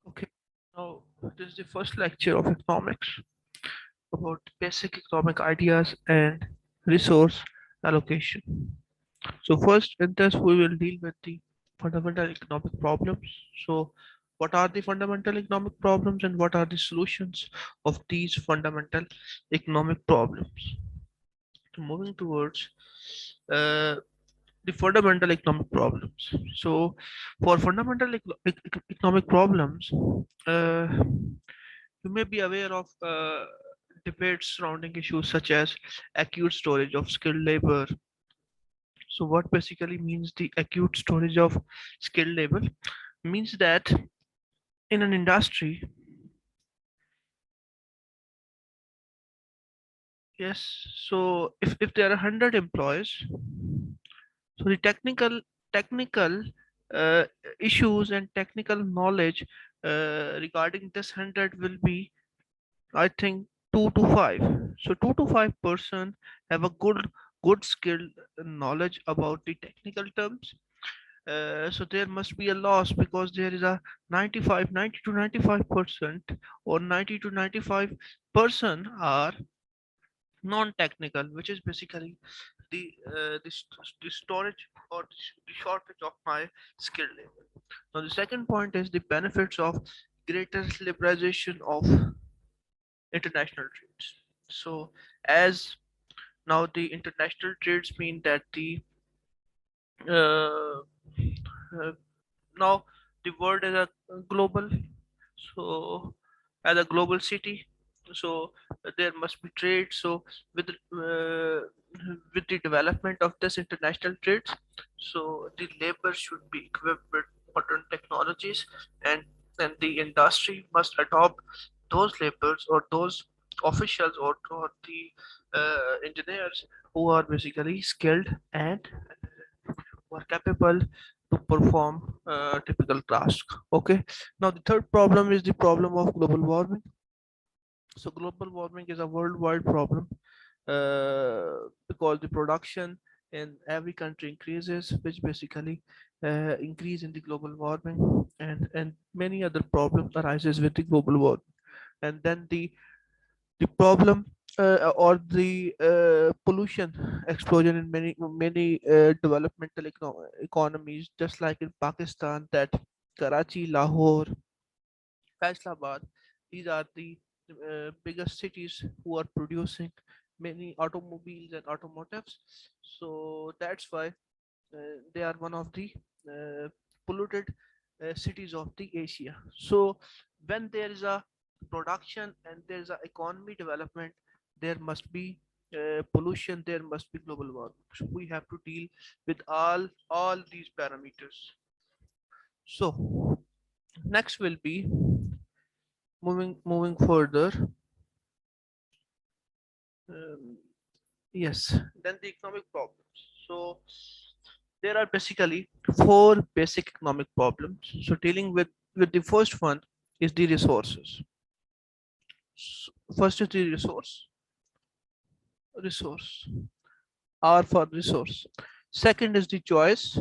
Okay, now this is the first lecture of economics about basic economic ideas and resource allocation. So first in this we will deal with the fundamental economic problems. So what are the fundamental economic problems and what are the solutions of these fundamental economic problems? So moving towards uh, the fundamental economic problems. So for fundamental economic problems, uh, you may be aware of debates surrounding issues such as acute storage of skilled labor. So, what basically means the acute storage of skilled labor means that in an industry, yes, so if there are 100 employees, so the technical uh, issues and technical knowledge regarding this 100 will be, I think, 2 to 5. So 2 to 5% have a good skill knowledge about the technical terms. So there must be a loss because there is a 90 to 95% or 90 to 95% are non-technical, which is basically the storage or the shortage of my skilled labor. Now the second point is the benefits of greater liberalization of international trades. So as now the international trades mean that the uh, uh, now the world is a global, so as a global city, so there must be trade. So with the development of this international trades, so the labor should be equipped with modern technologies, and the industry must adopt those laborers or those officials or the engineers who are basically skilled and who are capable to perform typical task. Okay. Now the third problem is the problem of global warming. So global warming is a worldwide problem because the production in every country increases, which basically increase in the global warming, and many other problems arises with the global warming. And then the problem or the pollution explosion in many developmental economies, just like in Pakistan, that Karachi, Lahore, Faisalabad, these are the biggest cities who are producing many automobiles and automotives. So that's why they are one of the uh, polluted cities of the Asia. So when there is a production and there is a economy development, there must be pollution, there must be global warming. So we have to deal with all these parameters. So next will be moving further. Um, yes, then the economic problems. So there are basically four basic economic problems. So dealing with the first one is the resources. First is the resource, R for resource. Second is the choice.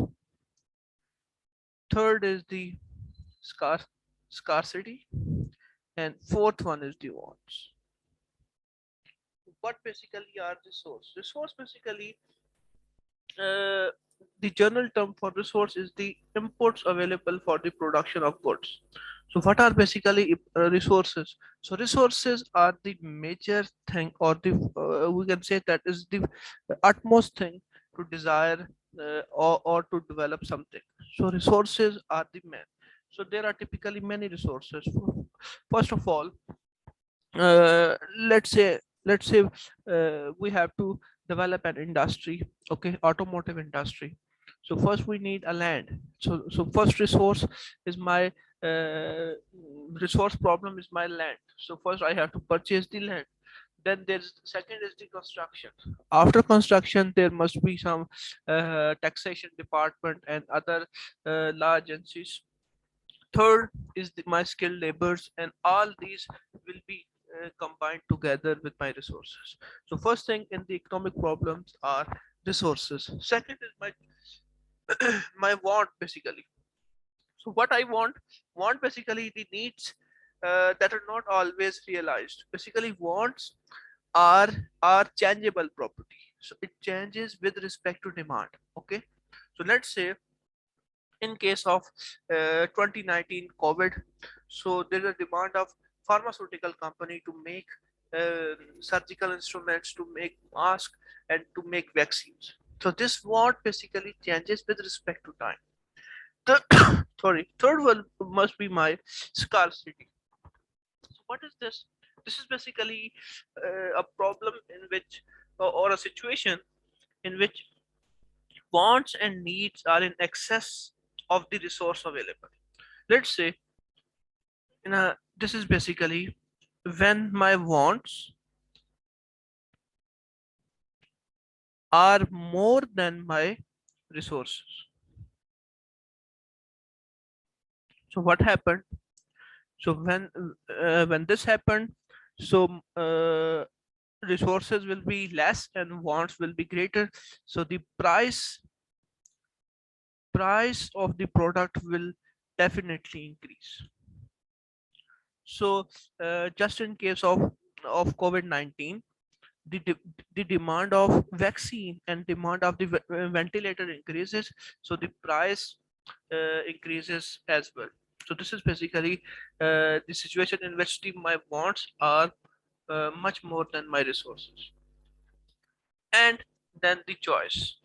Third is the scar scarcity, and fourth one is the wants. What basically are resource? Resource basically, uh, the general term for resource is the inputs available for the production of goods. So what are basically resources? So resources are the major thing, or the we can say that is the utmost thing to desire or to develop something. So resources are the main. So there are typically many resources. First of all, uh, let's say we have to develop an industry, okay, automotive industry. So first we need a land. So first resource is my resource problem is my land. So first I have to purchase the land. Then there's second is the construction. After construction there must be some taxation department and other law agencies. Third is my skilled labors, and all these will be combined together with my resources. So first thing in the economic problems are resources. Second is my my want basically. So what I want basically the needs that are not always realized. Basically, wants are are changeable property. So it changes with respect to demand. Okay. So let's say in case of 2019 COVID, so there is a demand of pharmaceutical company to make surgical instruments, to make masks, and to make vaccines. So this want basically changes with respect to time. The sorry, third one must be my scarcity. So what is this? This is basically a problem in which, or a situation in which wants and needs are in excess of the resource available. Let's say this is basically when my wants are more than my resources. So what happened? So when this happened, so resources will be less and wants will be greater. So the price of the product will definitely increase. So just in case of COVID-19, the the demand of vaccine and demand of the ventilator increases, so the price increases as well. So this is basically the situation in which my wants are much more than my resources. And then the choice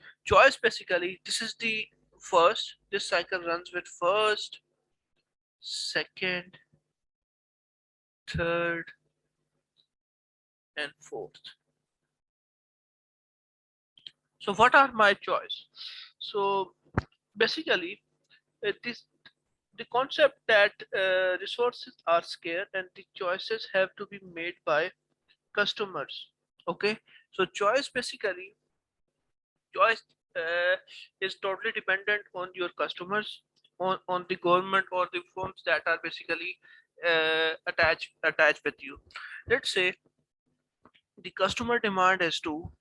basically, this is the first, this cycle runs with first, second, third, and fourth. So what are my choice? So basically, this the concept that resources are scarce and the choices have to be made by customers. Okay, so choice is totally dependent on your customers, on the government or the firms that are basically attached with you. Let's say the customer demand is to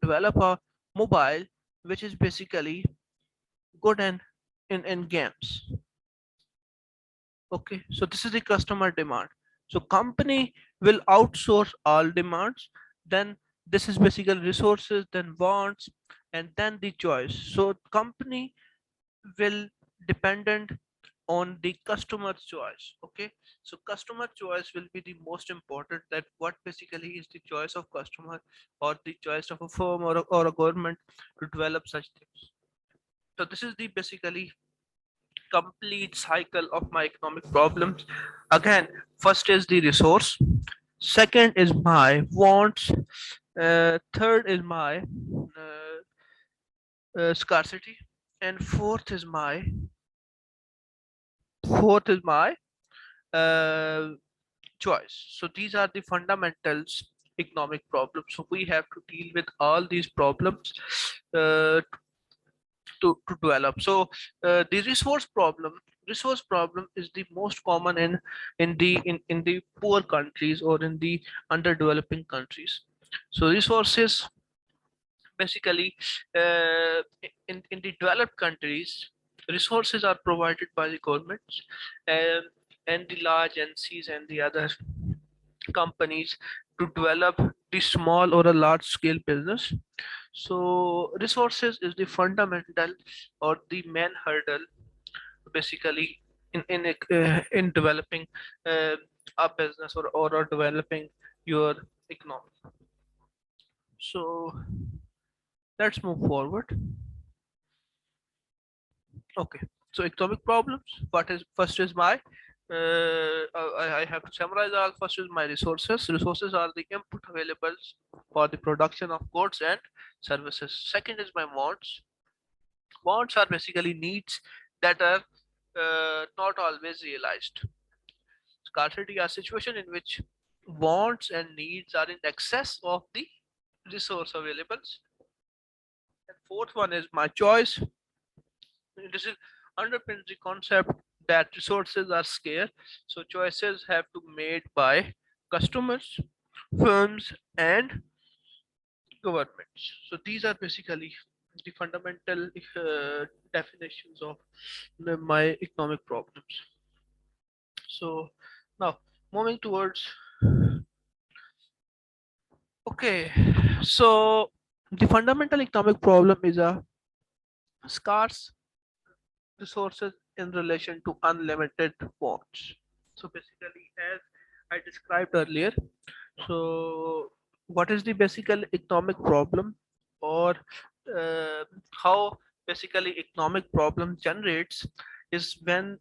develop a mobile which is basically good in games. Okay, so this is the customer demand. So company will outsource all demands. Then this is basically resources, then wants, and then the choice. So company will dependent on the customer's choice. Okay, so customer choice will be the most important. That what basically is the choice of customer or the choice of a firm or a government to develop such things. So this is the basically complete cycle of my economic problems. Again, first is the resource, second is my wants, third is my scarcity, and fourth is my uh, choice. So these are the fundamentals economic problems. So we have to deal with all these problems uh, to develop. So the resource problem is the most common in the poor countries or in the underdeveloping countries. So resources basically in the developed countries, resources are provided by the governments um, and the large NCs and the other companies to develop the small or a large scale business. So resources is the fundamental or the main hurdle basically in developing uh, a business or developing your economy. So let's move forward. Okay, so economic problems. What is first is my I have to summarize all. First is my resources. Resources are the input available for the production of goods and services. Second is my wants. Wants are basically needs that are not always realized. Scarcity are situation in which wants and needs are in excess of the resource available. And fourth one is my choice. This is underpins the concept that resources are scarce, so choices have to be made by customers, firms, and governments. So these are basically the fundamental definitions of my economic problems. So now moving towards, okay, so the fundamental economic problem is a scarce resources in relation to unlimited wants. So basically, as I described earlier, so what is the basical economic problem, or uh, how basically economic problem generates is when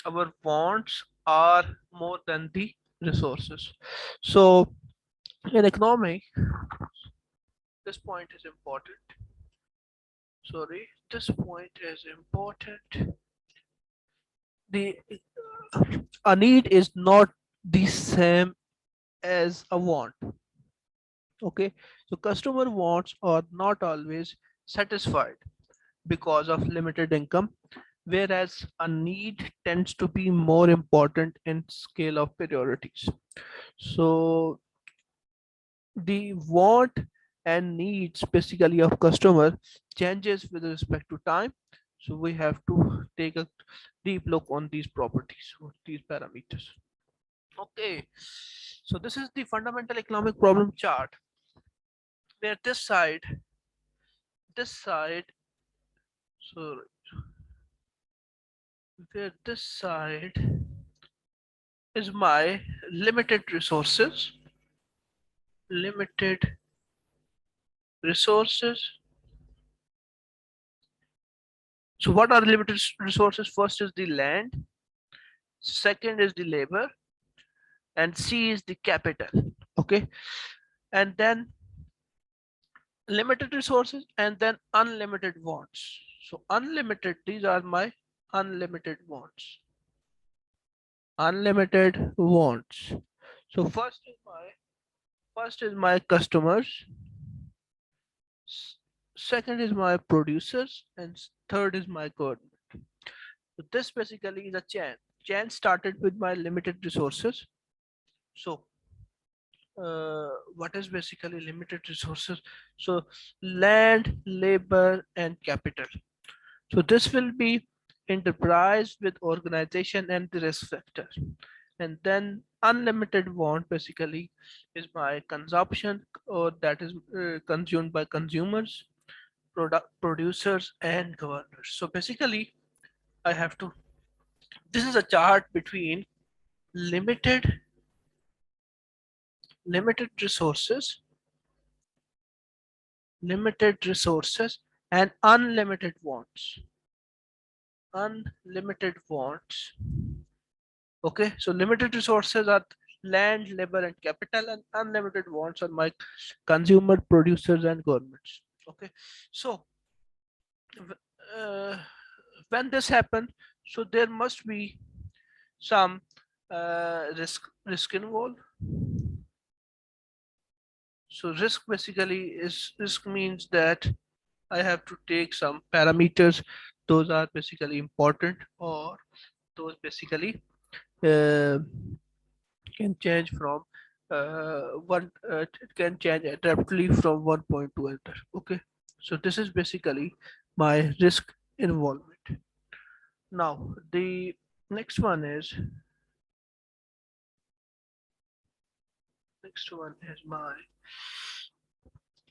our wants are more than the resources. So in economy, this point is important. Sorry, this point is important. The a need is not the same as a want. Okay, so customer wants are not always satisfied because of limited income, whereas a need tends to be more important in scale of priorities. So the want and needs basically of customer changes with respect to time. So we have to take a deep look on these properties or these parameters. Okay, so this is the fundamental economic problem chart, where this side, so where this side is my limited resources, limited resources. So what are limited resources? First is the land, second is the labor, and C is the capital. Okay, and then limited resources, and then unlimited wants. So unlimited, these are my unlimited wants. Unlimited wants. So first is my customers, second is my producers, and third is my government. So this basically is a chain. Chain started with my limited resources. So what is basically limited resources? So land, labor, and capital. So this will be enterprise with organization and the risk factor. And then unlimited want basically is my consumption, or that is consumed by consumers, product producers, and governors. So basically I have to, this is a chart between limited limited resources, limited resources, and unlimited wants. Unlimited wants. Okay, so limited resources are land, labor, and capital, and unlimited wants are my consumer, producers, and governments. Okay, so uh, when this happens, so there must be some risk involved. So risk basically is, risk means that I have to take some parameters. Those are basically important, or those basically uh, can change from one. It can change abruptly from one point to another. Okay, so this is basically my risk involvement. Now the next one is my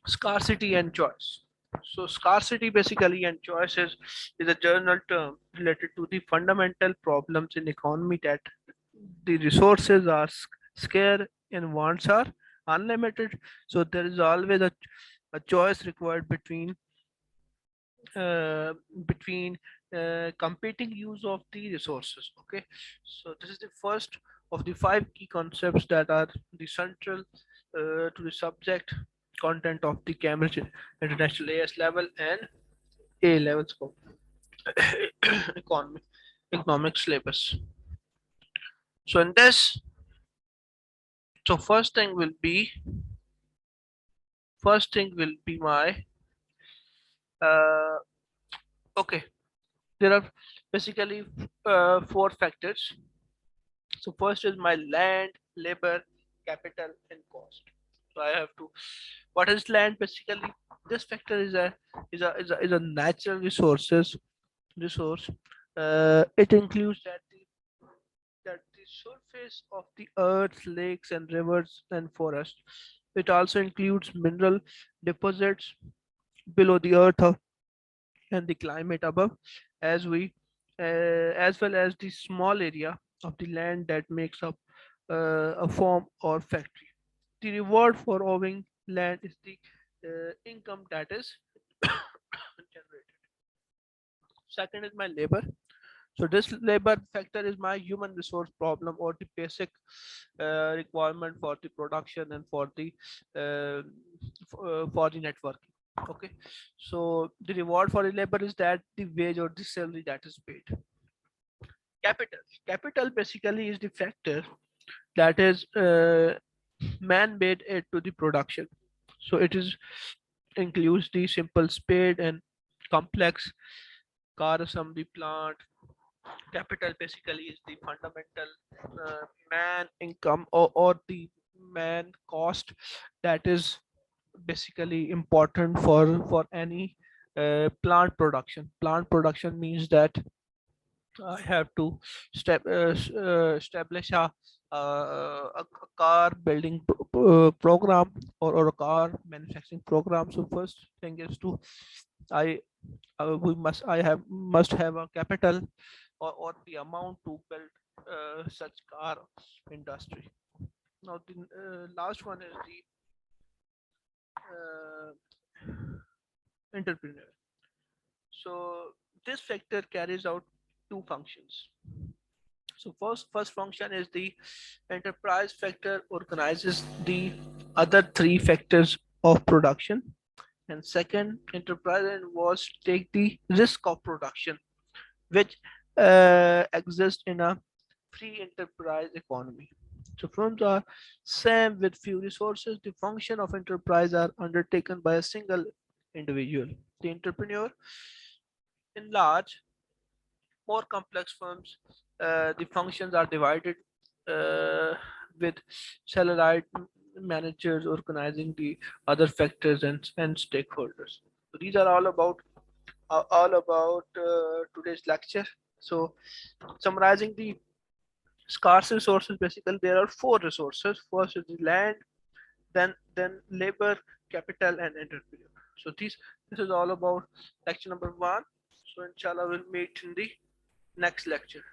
scarcity and choice. So scarcity basically and choices is a general term related to the fundamental problems in economy, that the resources are scarce and wants are unlimited. So there is always a choice required uh, between competing use of the resources. Okay, so this is the first of the five key concepts that are the central to the subject content of the Cambridge International AS level and A level scope economy economics syllabus. So in this, so first thing will be my uh, okay. There are basically four factors. So first is my land, labor, capital, and cost. So I have to. What is land? Basically, this factor is a natural resource. It includes that the surface of the earth, lakes and rivers and forests. It also includes mineral deposits below the earth and the climate above, as we as well as the small area of the land that makes up a farm or factory. The reward for owning land is the income that is generated. Second is my labor. So this labor factor is my human resource problem, or the basic requirement for the production and for the networking. Okay, so the reward for the labor is that the wage or the salary that is paid. Capital basically is the factor that is man-made aid to the production. So it is includes the simple spade and complex car assembly plant. Capital basically is the fundamental man income, or the man cost that is basically important for any plant production means that I have to establish a car building program, or a car manufacturing program. So first thing is to I we must I have must have a capital, or the amount to build such car industry. Now the last one is the entrepreneur. So this factor carries out two functions. So first function is the enterprise factor, organizes the other three factors of production. And second, enterprise involves take the risk of production, which exist in a free enterprise economy. So firms are same with few resources. The function of enterprise are undertaken by a single individual. The entrepreneur in large, more complex firms, the functions are divided uh, with salaried managers organizing the other factors and stakeholders. So these are all about today's lecture. So summarizing the scarce resources, basically there are four resources. First is the land, then labor, capital, and entrepreneur. So this is all about lecture number one. So inshallah we'll meet in the next lecture.